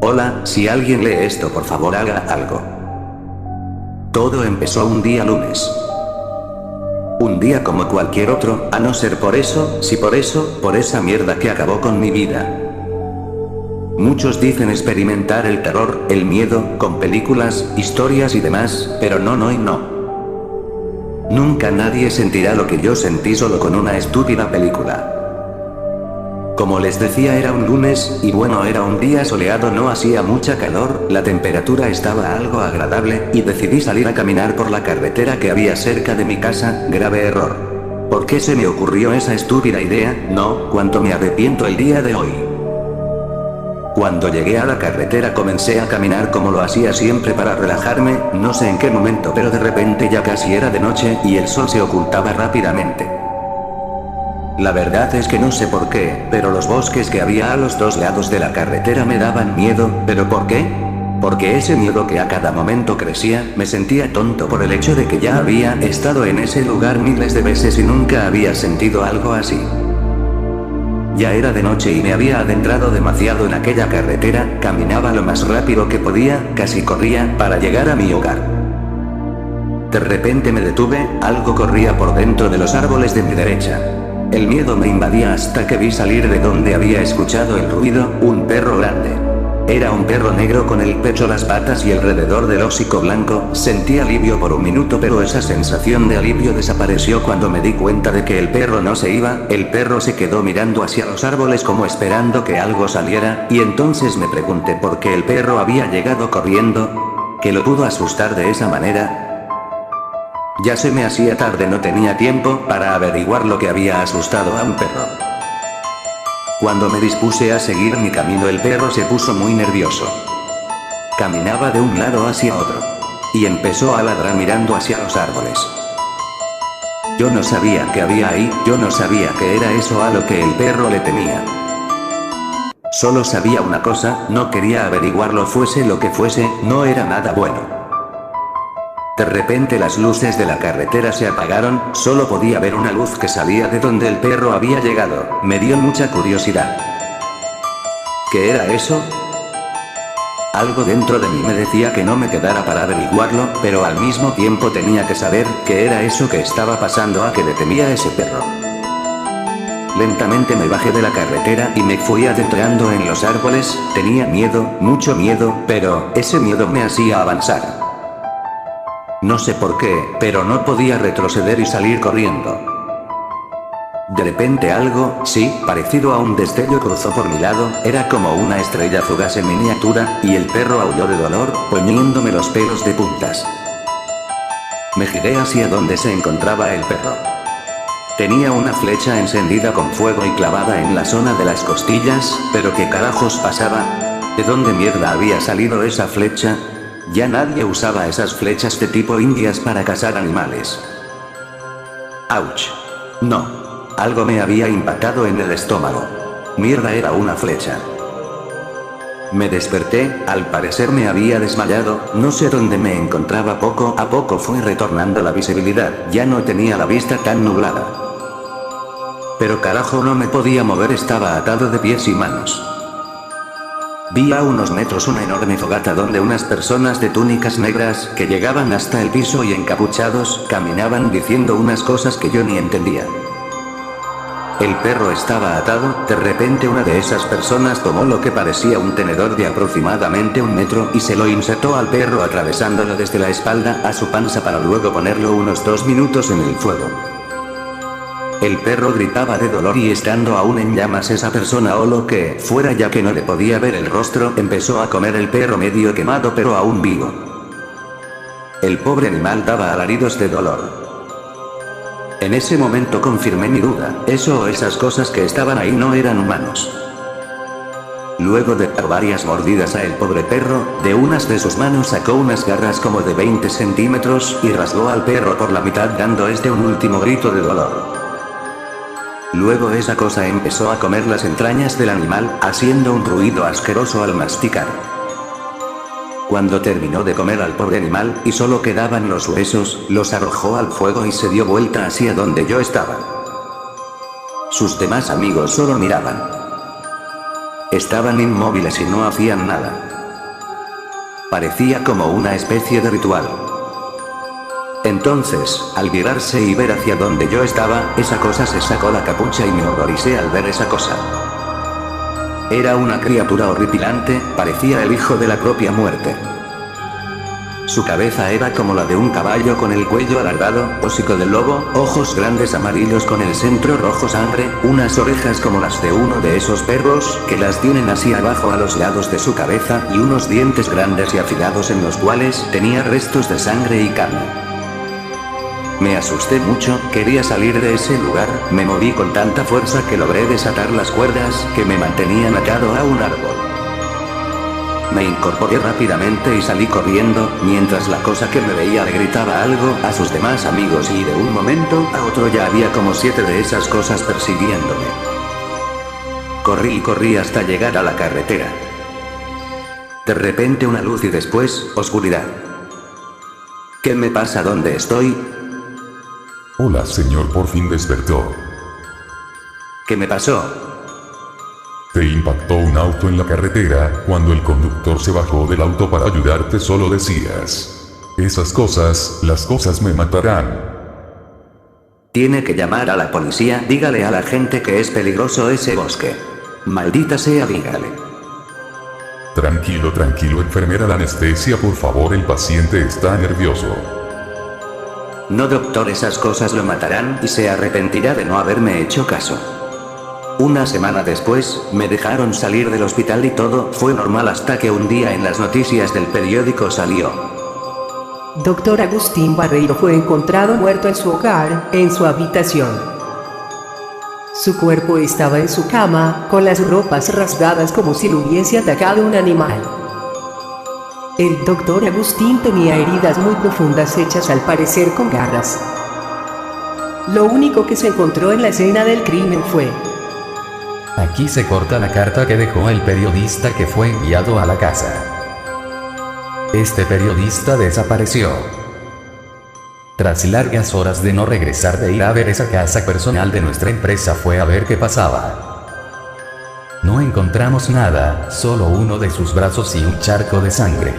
Hola, si alguien lee esto por favor haga algo. Todo empezó un día lunes. Un día como cualquier otro, a no ser por eso, por esa mierda que acabó con mi vida. Muchos dicen experimentar el terror, el miedo, con películas, historias y demás, pero no. Nunca nadie sentirá lo que yo sentí solo con una estúpida película. Como les decía, era un lunes, y bueno, era un día soleado, no hacía mucha calor, la temperatura estaba algo agradable, y decidí salir a caminar por la carretera que había cerca de mi casa. Grave error. ¿Por qué se me ocurrió esa estúpida idea? No, cuánto me arrepiento el día de hoy. Cuando llegué a la carretera comencé a caminar como lo hacía siempre para relajarme, no sé en qué momento, pero de repente ya casi era de noche, y el sol se ocultaba rápidamente. La verdad es que no sé por qué, pero los bosques que había a los dos lados de la carretera me daban miedo. ¿Pero por qué? Porque ese miedo que a cada momento crecía, me sentía tonto por el hecho de que ya había estado en ese lugar miles de veces y nunca había sentido algo así. Ya era de noche y me había adentrado demasiado en aquella carretera, caminaba lo más rápido que podía, casi corría, para llegar a mi hogar. De repente me detuve, algo corría por dentro de los árboles de mi derecha. El miedo me invadía hasta que vi salir de donde había escuchado el ruido, un perro grande. Era un perro negro con el pecho, las patas y alrededor del hocico blanco. Sentí alivio por un minuto, pero esa sensación de alivio desapareció cuando me di cuenta de que el perro no se iba. El perro se quedó mirando hacia los árboles como esperando que algo saliera, y entonces me pregunté por qué el perro había llegado corriendo. ¿Qué lo pudo asustar de esa manera? Ya se me hacía tarde, no tenía tiempo para averiguar lo que había asustado a un perro. Cuando me dispuse a seguir mi camino, el perro se puso muy nervioso. Caminaba de un lado hacia otro. Y empezó a ladrar mirando hacia los árboles. Yo no sabía qué había ahí, yo no sabía qué era eso a lo que el perro le temía. Solo sabía una cosa, no quería averiguarlo, fuese lo que fuese, no era nada bueno. De repente las luces de la carretera se apagaron, solo podía ver una luz que salía de donde el perro había llegado. Me dio mucha curiosidad. ¿Qué era eso? Algo dentro de mí me decía que no me quedara para averiguarlo, pero al mismo tiempo tenía que saber qué era eso que estaba pasando, a que le temía a ese perro. Lentamente me bajé de la carretera y me fui adentrando en los árboles. Tenía miedo, mucho miedo, pero ese miedo me hacía avanzar. No sé por qué, pero no podía retroceder y salir corriendo. De repente algo, sí, parecido a un destello cruzó por mi lado, era como una estrella fugaz en miniatura, y el perro aulló de dolor, poniéndome los pelos de puntas. Me giré hacia donde se encontraba el perro. Tenía una flecha encendida con fuego y clavada en la zona de las costillas, pero ¿qué carajos pasaba? ¿De dónde mierda había salido esa flecha? Ya nadie usaba esas flechas de tipo indias para cazar animales. ¡Auch! No. Algo me había impactado en el estómago. Mierda, era una flecha. Me desperté, al parecer me había desmayado, no sé dónde me encontraba. Poco a poco fue retornando la visibilidad, ya no tenía la vista tan nublada. Pero carajo, no me podía mover, estaba atado de pies y manos. Vi a unos metros una enorme fogata donde unas personas de túnicas negras, que llegaban hasta el piso y encapuchados, caminaban diciendo unas cosas que yo ni entendía. El perro estaba atado. De repente una de esas personas tomó lo que parecía un tenedor de aproximadamente 1 metro y se lo insertó al perro atravesándolo desde la espalda a su panza para luego ponerlo unos 2 minutos en el fuego. El perro gritaba de dolor y estando aún en llamas esa persona o lo que fuera, ya que no le podía ver el rostro, empezó a comer el perro medio quemado pero aún vivo. El pobre animal daba alaridos de dolor. En ese momento confirmé mi duda, eso o esas cosas que estaban ahí no eran humanos. Luego de dar varias mordidas a el pobre perro, de unas de sus manos sacó unas garras como de 20 centímetros y rasgó al perro por la mitad dando un último grito de dolor. Luego esa cosa empezó a comer las entrañas del animal, haciendo un ruido asqueroso al masticar. Cuando terminó de comer al pobre animal, y solo quedaban los huesos, los arrojó al fuego y se dio vuelta hacia donde yo estaba. Sus demás amigos solo miraban. Estaban inmóviles y no hacían nada. Parecía como una especie de ritual. Entonces, al virarse y ver hacia donde yo estaba, esa cosa se sacó la capucha y me horroricé al ver esa cosa. Era una criatura horripilante, parecía el hijo de la propia muerte. Su cabeza era como la de un caballo con el cuello alargado, hocico de lobo, ojos grandes amarillos con el centro rojo sangre, unas orejas como las de uno de esos perros, que las tienen así abajo a los lados de su cabeza, y unos dientes grandes y afilados en los cuales tenía restos de sangre y carne. Me asusté mucho, quería salir de ese lugar, me moví con tanta fuerza que logré desatar las cuerdas que me mantenían atado a un árbol. Me incorporé rápidamente y salí corriendo, mientras la cosa que me veía le gritaba algo a sus demás amigos y de un momento a otro ya había como 7 de esas cosas persiguiéndome. Corrí y corrí hasta llegar a la carretera. De repente una luz y después, oscuridad. ¿Qué me pasa? ¿Dónde estoy? Hola señor, por fin despertó. ¿Qué me pasó? Te impactó un auto en la carretera, cuando el conductor se bajó del auto para ayudarte solo decías: esas cosas, las cosas me matarán. Tiene que llamar a la policía, dígale a la gente que es peligroso ese bosque. Maldita sea, dígale. Tranquilo, tranquilo enfermera, la anestesia por favor, el paciente está nervioso. No doctor, esas cosas lo matarán y se arrepentirá de no haberme hecho caso. Una semana después, me dejaron salir del hospital y todo fue normal hasta que un día en las noticias del periódico salió: Dr. Agustín Barreiro fue encontrado muerto en su hogar, en su habitación. Su cuerpo estaba en su cama, con las ropas rasgadas como si lo hubiese atacado un animal. El Dr. Agustín tenía heridas muy profundas hechas al parecer con garras. Lo único que se encontró en la escena del crimen fue: aquí se corta la carta que dejó el periodista que fue enviado a la casa. Este periodista desapareció. Tras largas horas de no regresar de ir a ver esa casa personal de nuestra empresa, fue a ver qué pasaba. No encontramos nada, solo uno de sus brazos y un charco de sangre.